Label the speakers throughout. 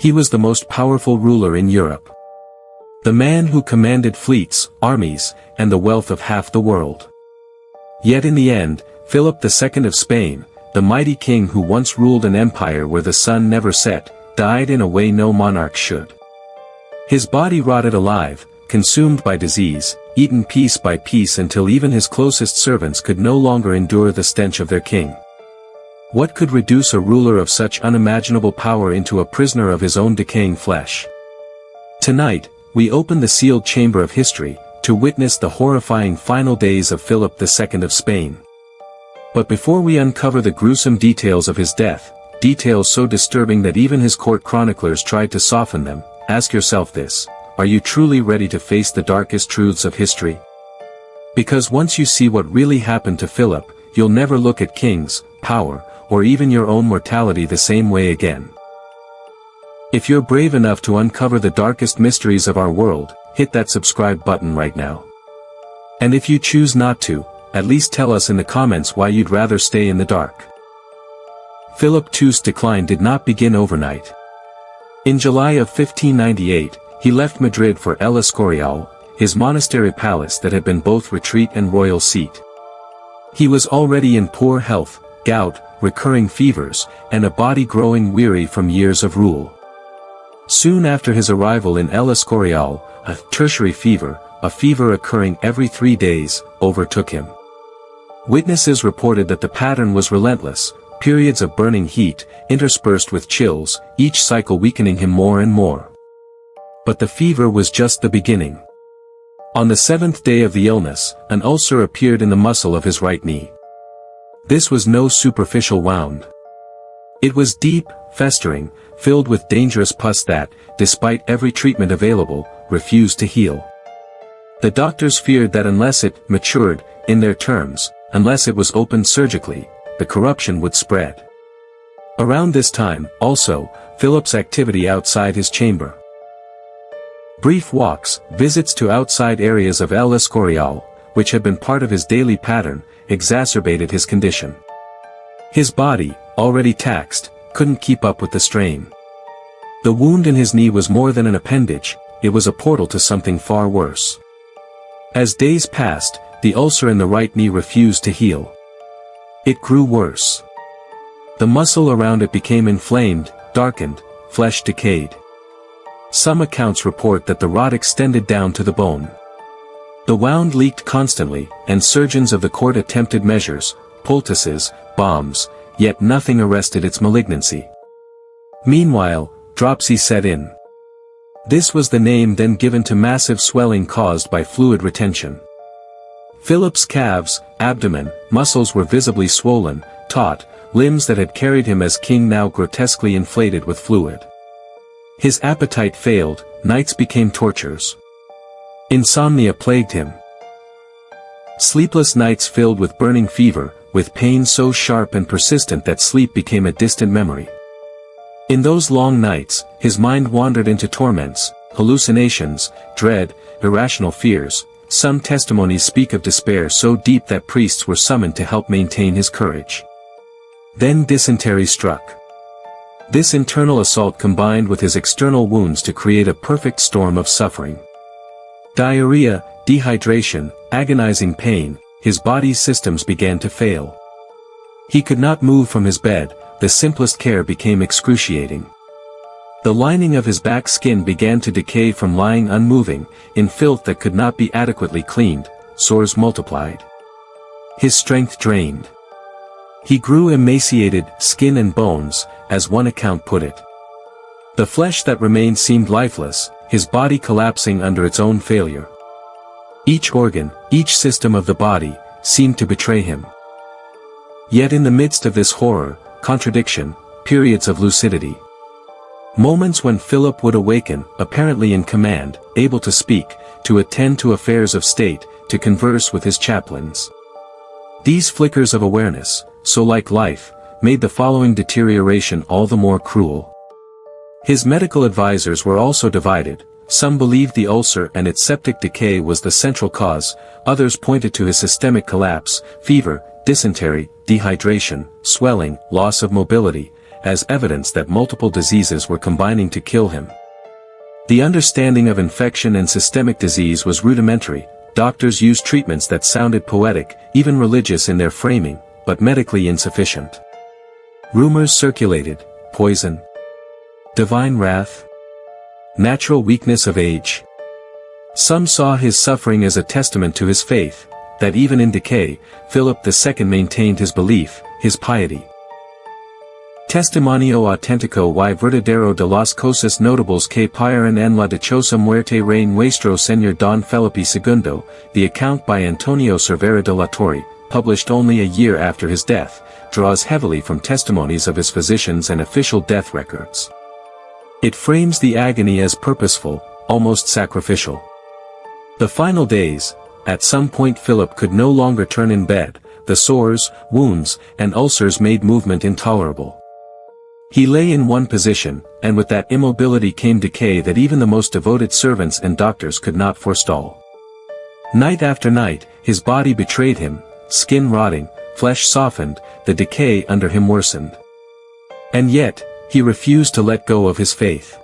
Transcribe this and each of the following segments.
Speaker 1: He was the most powerful ruler in Europe. The man who commanded fleets, armies, and the wealth of half the world. Yet in the end, Philip II of Spain, the mighty king who once ruled an empire where the sun never set, died in a way no monarch should. His body rotted alive, consumed by disease, eaten piece by piece until even his closest servants could no longer endure the stench of their king. What could reduce a ruler of such unimaginable power into a prisoner of his own decaying flesh? Tonight, we open the sealed chamber of history, to witness the horrifying final days of Philip II of Spain. But before we uncover the gruesome details of his death, details so disturbing that even his court chroniclers tried to soften them, ask yourself this: are you truly ready to face the darkest truths of history? Because once you see what really happened to Philip, you'll never look at kings, power, or even your own mortality the same way again. If you're brave enough to uncover the darkest mysteries of our world, hit that subscribe button right now. And if you choose not to, at least tell us in the comments why you'd rather stay in the dark. Philip II's decline did not begin overnight. In July of 1598, he left Madrid for El Escorial, his monastery palace that had been both retreat and royal seat. He was already in poor health, gout, recurring fevers, and a body growing weary from years of rule. Soon after his arrival in El Escorial, a tertiary fever, a fever occurring every 3 days, overtook him. Witnesses reported that the pattern was relentless, periods of burning heat, interspersed with chills, each cycle weakening him more and more. But the fever was just the beginning. On the 7th day of the illness, an ulcer appeared in the muscle of his right knee. This was no superficial wound. It was deep, festering, filled with dangerous pus that, despite every treatment available, refused to heal. The doctors feared that unless it matured, in their terms, unless it was opened surgically, the corruption would spread. Around this time, also, Philip's activity outside his chamber. Brief walks, visits to outside areas of El Escorial, which had been part of his daily pattern, exacerbated his condition. His body, already taxed, couldn't keep up with the strain. The wound in his knee was more than an appendage, it was a portal to something far worse. As days passed, the ulcer in the right knee refused to heal. It grew worse. The muscle around it became inflamed, darkened, flesh decayed. Some accounts report that the rot extended down to the bone. The wound leaked constantly, and surgeons of the court attempted measures, poultices, bombs, yet nothing arrested its malignancy. Meanwhile, dropsy set in. This was the name then given to massive swelling caused by fluid retention. Philip's calves, abdomen, muscles were visibly swollen, taut, limbs that had carried him as king now grotesquely inflated with fluid. His appetite failed, nights became tortures. Insomnia plagued him. Sleepless nights filled with burning fever, with pain so sharp and persistent that sleep became a distant memory. In those long nights, his mind wandered into torments, hallucinations, dread, irrational fears. Some testimonies speak of despair so deep that priests were summoned to help maintain his courage. Then dysentery struck. This internal assault combined with his external wounds to create a perfect storm of suffering. Diarrhea, dehydration, agonizing pain, his body's systems began to fail. He could not move from his bed, the simplest care became excruciating. The lining of his back skin began to decay from lying unmoving, in filth that could not be adequately cleaned, sores multiplied. His strength drained. He grew emaciated, skin and bones, as one account put it. The flesh that remained seemed lifeless, his body collapsing under its own failure. Each organ, each system of the body, seemed to betray him. Yet in the midst of this horror, contradiction, periods of lucidity. Moments when Philip would awaken, apparently in command, able to speak, to attend to affairs of state, to converse with his chaplains. These flickers of awareness, so like life, made the following deterioration all the more cruel. His medical advisors were also divided. Some believed the ulcer and its septic decay was the central cause, others pointed to his systemic collapse, fever, dysentery, dehydration, swelling, loss of mobility, as evidence that multiple diseases were combining to kill him. The understanding of infection and systemic disease was rudimentary. Doctors used treatments that sounded poetic, even religious in their framing, but medically insufficient. Rumors circulated: poison, divine wrath, natural weakness of age. Some saw his suffering as a testament to his faith, that even in decay, Philip II maintained his belief, his piety. Testimonio auténtico y verdadero de las cosas notables que pasaron en la dichosa muerte rey nuestro señor Don Felipe II, the account by Antonio Cervera de la Torre, published only a year after his death, draws heavily from testimonies of his physicians and official death records. It frames the agony as purposeful, almost sacrificial. The final days: at some point Philip could no longer turn in bed, the sores, wounds, and ulcers made movement intolerable. He lay in one position, and with that immobility came decay that even the most devoted servants and doctors could not forestall. Night after night, his body betrayed him, skin rotting, flesh softened, the decay under him worsened. And yet, he refused to let go of his faith.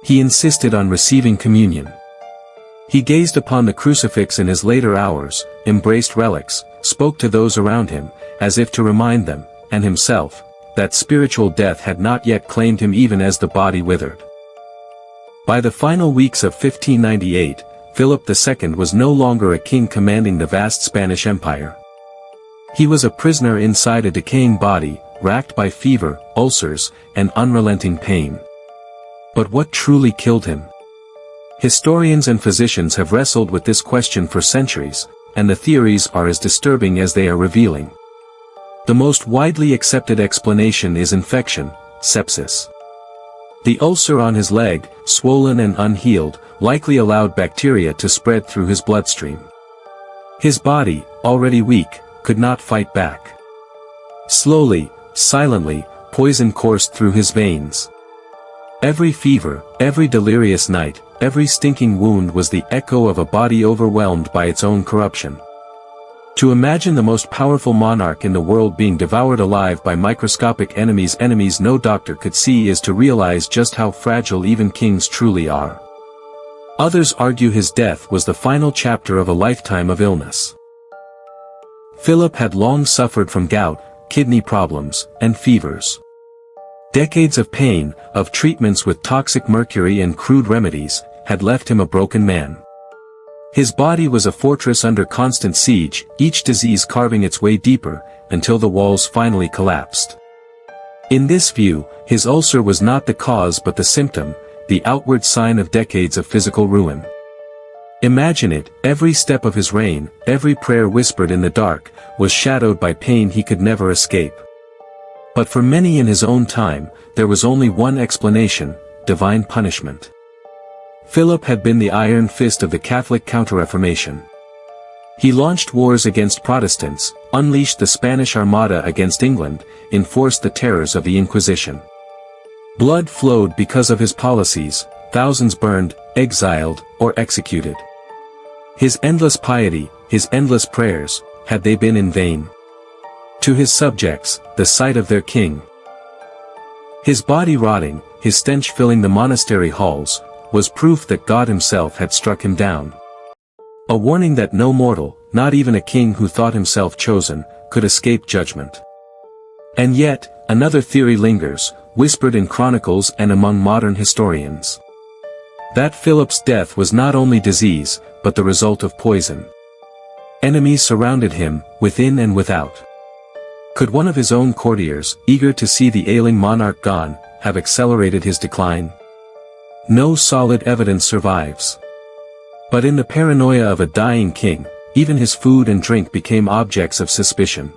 Speaker 1: He insisted on receiving communion. He gazed upon the crucifix in his later hours, embraced relics, spoke to those around him, as if to remind them, and himself, that spiritual death had not yet claimed him even as the body withered. By the final weeks of 1598, Philip II was no longer a king commanding the vast Spanish Empire. He was a prisoner inside a decaying body, racked by fever, ulcers, and unrelenting pain. But what truly killed him? Historians and physicians have wrestled with this question for centuries, and the theories are as disturbing as they are revealing. The most widely accepted explanation is infection, sepsis. The ulcer on his leg, swollen and unhealed, likely allowed bacteria to spread through his bloodstream. His body, already weak, could not fight back. Slowly, silently, poison coursed through his veins. Every fever, every delirious night, every stinking wound was the echo of a body overwhelmed by its own corruption. To imagine the most powerful monarch in the world being devoured alive by microscopic enemies no doctor could see is to realize just how fragile even kings truly are. Others argue his death was the final chapter of a lifetime of illness. Philip had long suffered from gout, kidney problems, and fevers. Decades of pain, of treatments with toxic mercury and crude remedies, had left him a broken man. His body was a fortress under constant siege, each disease carving its way deeper, until the walls finally collapsed. In this view, his ulcer was not the cause but the symptom, the outward sign of decades of physical ruin. Imagine it, every step of his reign, every prayer whispered in the dark, was shadowed by pain he could never escape. But for many in his own time, there was only one explanation: divine punishment. Philip had been the iron fist of the Catholic Counter-Reformation. He launched wars against Protestants, unleashed the Spanish Armada against England, enforced the terrors of the Inquisition. Blood flowed because of his policies, thousands burned, exiled, or executed. His endless piety, his endless prayers, had they been in vain? To his subjects, the sight of their king, his body rotting, his stench filling the monastery halls, was proof that God himself had struck him down. A warning that no mortal, not even a king who thought himself chosen, could escape judgment. And yet, another theory lingers, whispered in chronicles and among modern historians. That Philip's death was not only disease, but the result of poison. Enemies surrounded him, within and without. Could one of his own courtiers, eager to see the ailing monarch gone, have accelerated his decline? No solid evidence survives. But in the paranoia of a dying king, even his food and drink became objects of suspicion.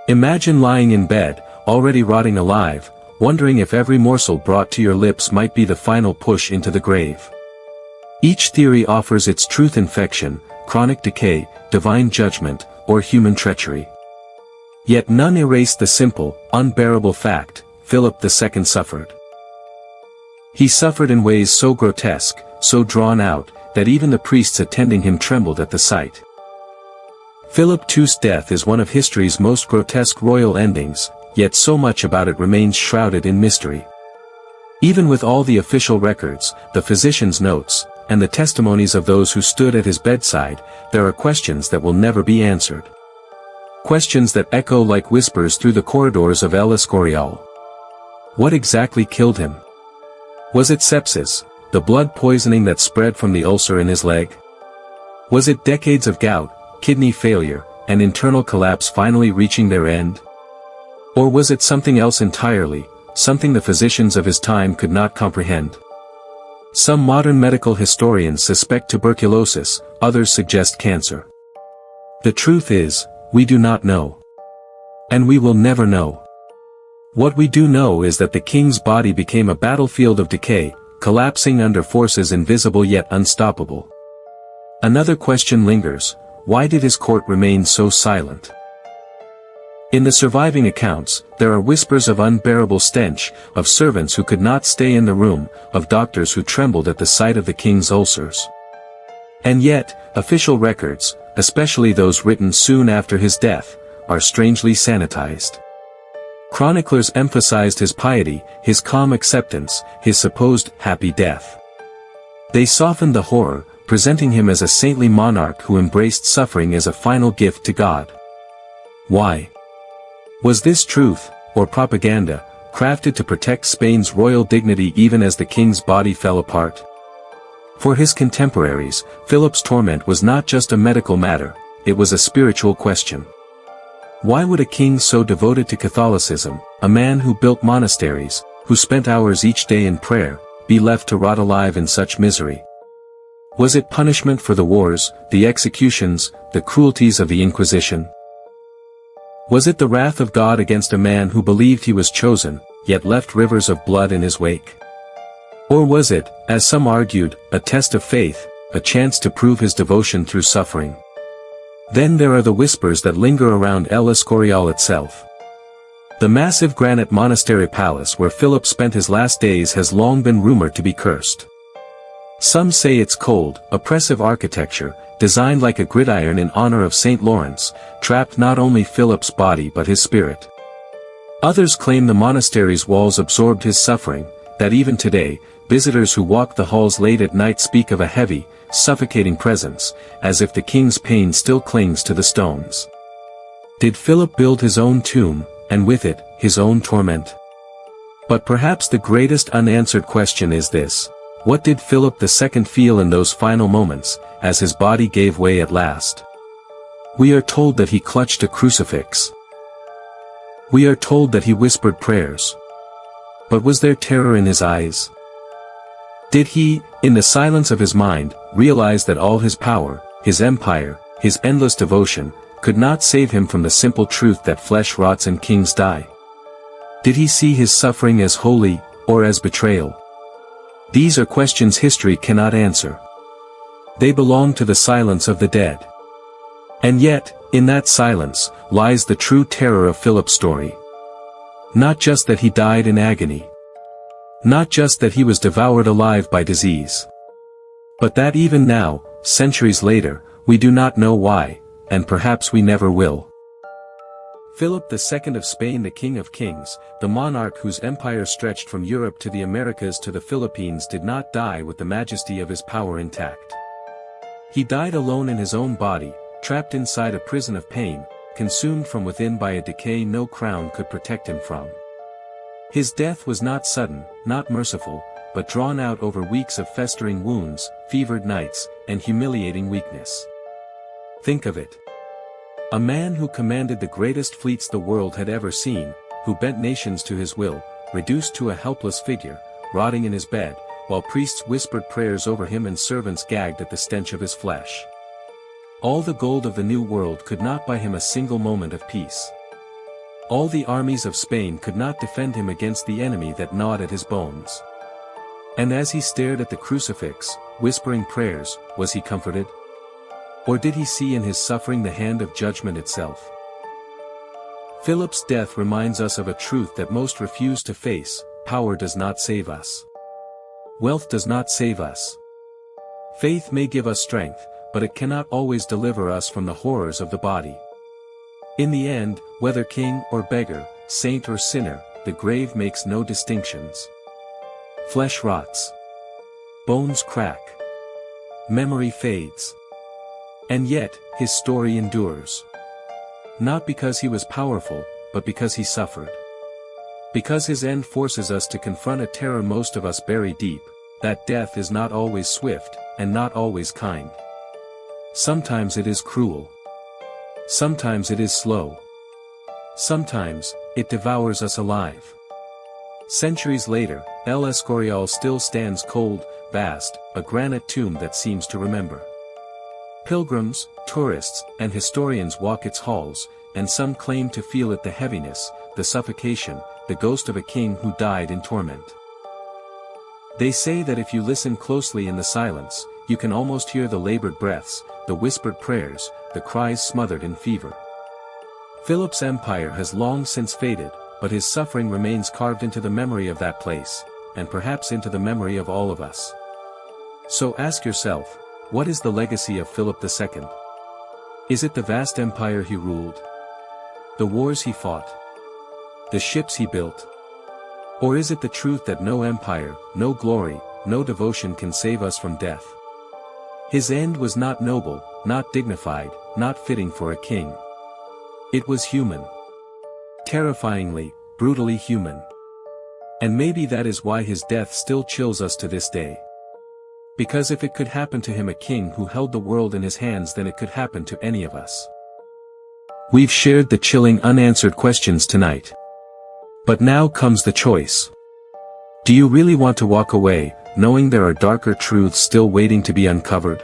Speaker 1: Imagine lying in bed, already rotting alive, wondering if every morsel brought to your lips might be the final push into the grave. Each theory offers its truth: infection, chronic decay, divine judgment, or human treachery. Yet none erase the simple, unbearable fact: Philip II suffered. He suffered in ways so grotesque, so drawn out, that even the priests attending him trembled at the sight. Philip II's death is one of history's most grotesque royal endings, yet so much about it remains shrouded in mystery. Even with all the official records, the physician's notes, and the testimonies of those who stood at his bedside, there are questions that will never be answered. Questions that echo like whispers through the corridors of El Escorial. What exactly killed him? Was it sepsis, the blood poisoning that spread from the ulcer in his leg? Was it decades of gout, kidney failure, and internal collapse finally reaching their end? Or was it something else entirely, something the physicians of his time could not comprehend? Some modern medical historians suspect tuberculosis, others suggest cancer. The truth is, we do not know. And we will never know. What we do know is that the king's body became a battlefield of decay, collapsing under forces invisible yet unstoppable. Another question lingers: why did his court remain so silent? In the surviving accounts, there are whispers of unbearable stench, of servants who could not stay in the room, of doctors who trembled at the sight of the king's ulcers. And yet, official records, especially those written soon after his death, are strangely sanitized. Chroniclers emphasized his piety, his calm acceptance, his supposed happy death. They softened the horror, presenting him as a saintly monarch who embraced suffering as a final gift to God. Why? Was this truth, or propaganda, crafted to protect Spain's royal dignity even as the king's body fell apart? For his contemporaries, Philip's torment was not just a medical matter, it was a spiritual question. Why would a king so devoted to Catholicism, a man who built monasteries, who spent hours each day in prayer, be left to rot alive in such misery? Was it punishment for the wars, the executions, the cruelties of the Inquisition? Was it the wrath of God against a man who believed he was chosen, yet left rivers of blood in his wake? Or was it, as some argued, a test of faith, a chance to prove his devotion through suffering? Then there are the whispers that linger around El Escorial itself. The massive granite monastery palace where Philip spent his last days has long been rumored to be cursed. Some say its cold, oppressive architecture, designed like a gridiron in honor of St. Lawrence, trapped not only Philip's body but his spirit. Others claim the monastery's walls absorbed his suffering, that even today, visitors who walk the halls late at night speak of a heavy, suffocating presence, as if the king's pain still clings to the stones. Did Philip build his own tomb, and with it, his own torment? But perhaps the greatest unanswered question is this: what did Philip II feel in those final moments, as his body gave way at last? We are told that he clutched a crucifix. We are told that he whispered prayers. But was there terror in his eyes? Did he, in the silence of his mind, realize that all his power, his empire, his endless devotion, could not save him from the simple truth that flesh rots and kings die? Did he see his suffering as holy, or as betrayal? These are questions history cannot answer. They belong to the silence of the dead. And yet, in that silence, lies the true terror of Philip's story. Not just that he died in agony. Not just that he was devoured alive by disease. But that even now, centuries later, we do not know why, and perhaps we never will. Philip II of Spain, the King of Kings, the monarch whose empire stretched from Europe to the Americas to the Philippines, did not die with the majesty of his power intact. He died alone in his own body, trapped inside a prison of pain, consumed from within by a decay no crown could protect him from. His death was not sudden, not merciful, but drawn out over weeks of festering wounds, fevered nights, and humiliating weakness. Think of it. A man who commanded the greatest fleets the world had ever seen, who bent nations to his will, reduced to a helpless figure, rotting in his bed, while priests whispered prayers over him and servants gagged at the stench of his flesh. All the gold of the New World could not buy him a single moment of peace. All the armies of Spain could not defend him against the enemy that gnawed at his bones. And as he stared at the crucifix, whispering prayers, was he comforted? Or did he see in his suffering the hand of judgment itself? Philip's death reminds us of a truth that most refuse to face: power does not save us. Wealth does not save us. Faith may give us strength, but it cannot always deliver us from the horrors of the body. In the end, whether king or beggar, saint or sinner, the grave makes no distinctions. Flesh rots. Bones crack. Memory fades. And yet, his story endures. Not because he was powerful, but because he suffered. Because his end forces us to confront a terror most of us bury deep, that death is not always swift, and not always kind. Sometimes it is cruel. Sometimes it is slow. Sometimes, it devours us alive. Centuries later, El Escorial still stands cold, vast, a granite tomb that seems to remember. Pilgrims, tourists, and historians walk its halls, and some claim to feel it, the heaviness, the suffocation, the ghost of a king who died in torment. They say that if you listen closely in the silence, you can almost hear the labored breaths, the whispered prayers, the cries smothered in fever. Philip's empire has long since faded, but his suffering remains carved into the memory of that place, and perhaps into the memory of all of us. So ask yourself, what is the legacy of Philip II? Is it the vast empire he ruled? The wars he fought? The ships he built? Or is it the truth that no empire, no glory, no devotion can save us from death? His end was not noble, not dignified, not fitting for a king. It was human. Terrifyingly, brutally human. And maybe that is why his death still chills us to this day. Because if it could happen to him, a king who held the world in his hands, then it could happen to any of us. We've shared the chilling unanswered questions tonight. But now comes the choice. Do you really want to walk away, knowing there are darker truths still waiting to be uncovered?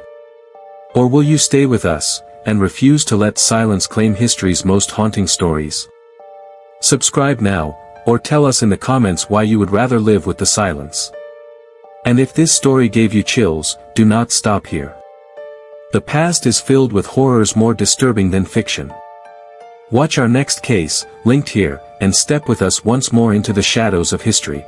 Speaker 1: Or will you stay with us, and refuse to let silence claim history's most haunting stories? Subscribe now, or tell us in the comments why you would rather live with the silence. And if this story gave you chills, do not stop here. The past is filled with horrors more disturbing than fiction. Watch our next case, linked here, and step with us once more into the shadows of history.